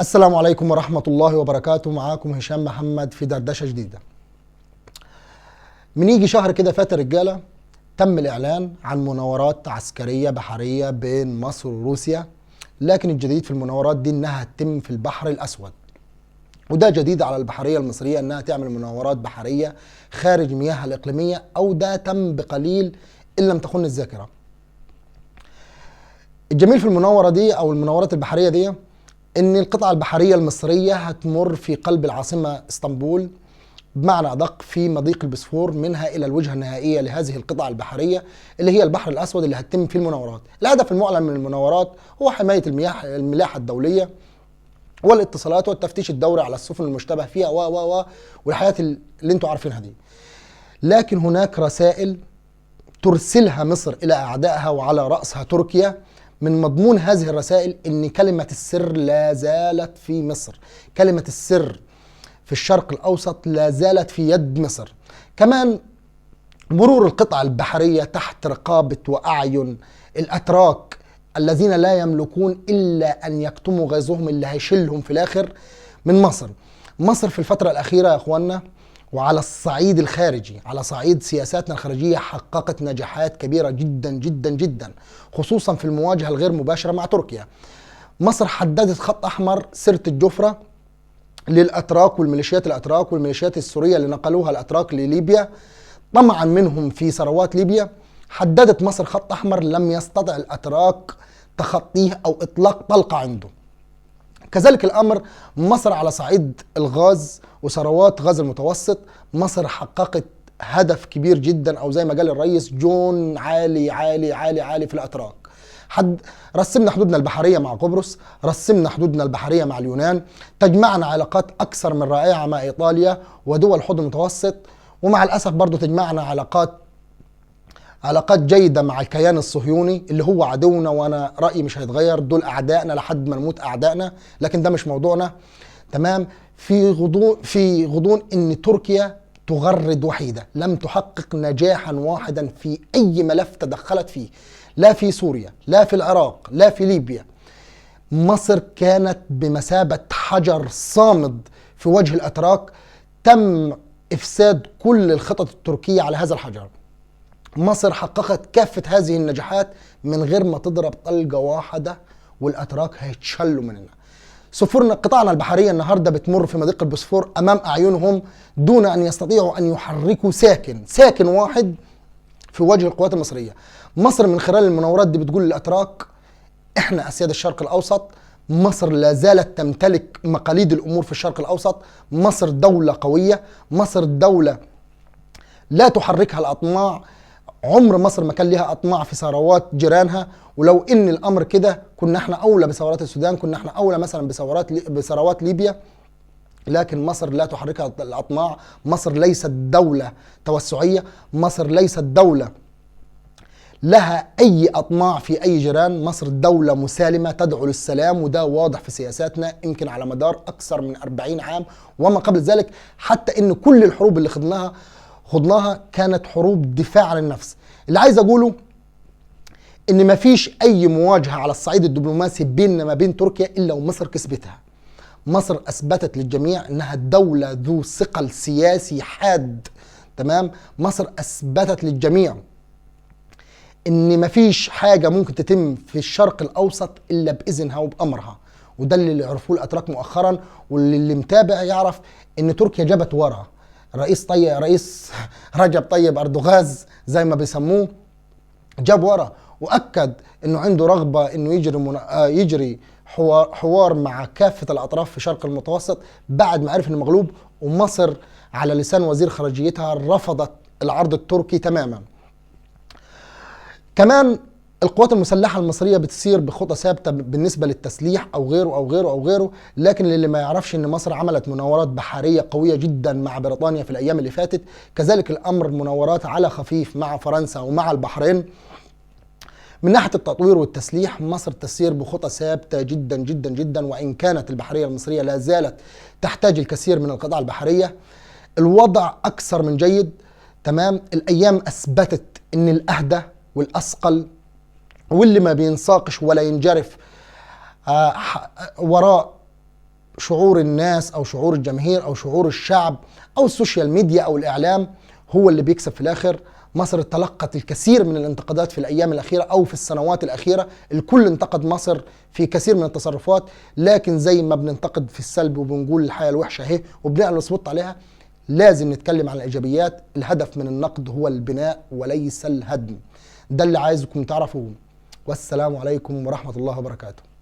السلام عليكم ورحمة الله وبركاته. معاكم هشام محمد في دردشة جديدة. من يجي شهر كده فات رجالة تم الإعلان عن مناورات عسكرية بحرية بين مصر وروسيا، لكن الجديد في المناورات دي إنها تتم في البحر الأسود، وده جديد على البحرية المصرية إنها تعمل مناورات بحرية خارج مياهها الإقليمية، أو ده تم بقليل إن لم تخن الذاكرة. الجميل في المناورة دي أو المناورات البحرية دي ان القطعة البحرية المصرية هتمر في قلب العاصمة اسطنبول، بمعنى ادق في مضيق البسفور منها الى الوجهة النهائية لهذه القطعة البحرية اللي هي البحر الاسود اللي هتتم فيه المناورات. الهدف المعلن من المناورات هو حماية الملاحة الدولية والاتصالات والتفتيش الدوري على السفن المشتبه فيها والحياة اللي انتم عارفينها دي. لكن هناك رسائل ترسلها مصر الى اعدائها وعلى رأسها تركيا. من مضمون هذه الرسائل ان كلمة السر لا زالت في مصر، كلمة السر في الشرق الاوسط لا زالت في يد مصر. كمان مرور القطع البحرية تحت رقابة واعين الاتراك الذين لا يملكون الا ان يكتموا غيظهم اللي هيشلهم في الاخر من مصر. مصر في الفترة الاخيرة يا اخوانا، وعلى الصعيد الخارجي، على صعيد سياساتنا الخارجية، حققت نجاحات كبيرة جدا جدا جدا، خصوصا في المواجهة الغير مباشرة مع تركيا. مصر حددت خط أحمر سرة الجفرة للأتراك والميليشيات الأتراك والميليشيات السورية اللي نقلوها الأتراك لليبيا طمعا منهم في ثروات ليبيا. حددت مصر خط أحمر لم يستطع الأتراك تخطيه أو إطلاق طلقة عنده. كذلك الأمر مصر على صعيد الغاز وثروات غاز المتوسط، مصر حققت هدف كبير جدا، أو زي ما قال الرئيس جون عالي عالي عالي عالي في الأتراك. رسمنا حدودنا البحرية مع قبرص، رسمنا حدودنا البحرية مع اليونان، تجمعنا علاقات أكثر من رائعة مع إيطاليا ودول الحوض المتوسط، ومع الأسف برضو تجمعنا علاقات جيدة مع الكيان الصهيوني اللي هو عدونا، وانا رأيي مش هيتغير، دول اعدائنا لحد ما نموت اعدائنا، لكن ده مش موضوعنا. تمام. في غضون ان تركيا تغرد وحيدة، لم تحقق نجاحا واحدا في اي ملف تدخلت فيه، لا في سوريا لا في العراق لا في ليبيا. مصر كانت بمثابة حجر صامد في وجه الاتراك، تم افساد كل الخطط التركية على هذا الحجر. مصر حققت كافة هذه النجاحات من غير ما تضرب طلقة واحدة، والأتراك هيتشلوا مننا. سفرنا قطاعنا البحرية النهاردة بتمر في مضيق البوسفور أمام أعينهم دون أن يستطيعوا أن يحركوا ساكن واحد في وجه القوات المصرية. مصر من خلال المناورات دي بتقول للأتراك إحنا أسياد الشرق الأوسط. مصر لا زالت تمتلك مقاليد الأمور في الشرق الأوسط. مصر دولة قوية، مصر دولة لا تحركها الأطماع. عمر مصر ما كان لها اطماع في ثروات جيرانها، ولو ان الامر كده كنا احنا اولى بثورات السودان، كنا احنا اولى مثلا بثروات ليبيا، لكن مصر لا تحركها الاطماع. مصر ليست دولة توسعية، مصر ليست دولة لها اي اطماع في اي جيران. مصر دولة مسالمة تدعو للسلام، وده واضح في سياساتنا يمكن على مدار اكثر من 40 عام وما قبل ذلك، حتى ان كل الحروب اللي خضناها كانت حروب دفاع عن النفس. اللي عايز اقوله ان مفيش اي مواجهة على الصعيد الدبلوماسي بيننا ما بين تركيا الا ومصر كسبتها. مصر اثبتت للجميع انها دولة ذو ثقل سياسي حاد. تمام. مصر اثبتت للجميع ان مفيش حاجة ممكن تتم في الشرق الاوسط الا باذنها وبامرها، وده اللي عرفوه الاتراك مؤخرا، واللي متابع يعرف ان تركيا جابت ورا رئيس رجب طيب أردوغاز زي ما بيسموه، جاب ورا واكد انه عنده رغبه انه يجري حوار مع كافه الاطراف في شرق المتوسط بعد ما عرف انه مغلوب. ومصر على لسان وزير خارجيتها رفضت العرض التركي تماما. كمان القوات المسلحة المصرية بتسير بخطى ثابتة بالنسبة للتسليح أو غيره أو غيره أو غيره، لكن اللي ما يعرفش إن مصر عملت مناورات بحرية قوية جدا مع بريطانيا في الأيام اللي فاتت. كذلك الأمر مناورات على خفيف مع فرنسا ومع البحرين. من ناحية التطوير والتسليح مصر تسير بخطى ثابتة جدا جدا جدا، وإن كانت البحرية المصرية لا زالت تحتاج الكثير من القطع البحرية. الوضع أكثر من جيد. تمام. الأيام أثبتت إن الأهدى والأثقل واللي ما بينساقش ولا ينجرف وراء شعور الناس او شعور الجماهير او شعور الشعب او السوشيال ميديا او الاعلام هو اللي بيكسب في الاخر. مصر تلقت الكثير من الانتقادات في الايام الاخيره او في السنوات الاخيره، الكل انتقد مصر في كثير من التصرفات، لكن زي ما بننتقد في السلب وبنقول الحياه الوحشه اهي وبنعمل سبوت عليها، لازم نتكلم عن الايجابيات. الهدف من النقد هو البناء وليس الهدم. ده اللي عايزكم تعرفوه، والسلام عليكم ورحمه الله وبركاته.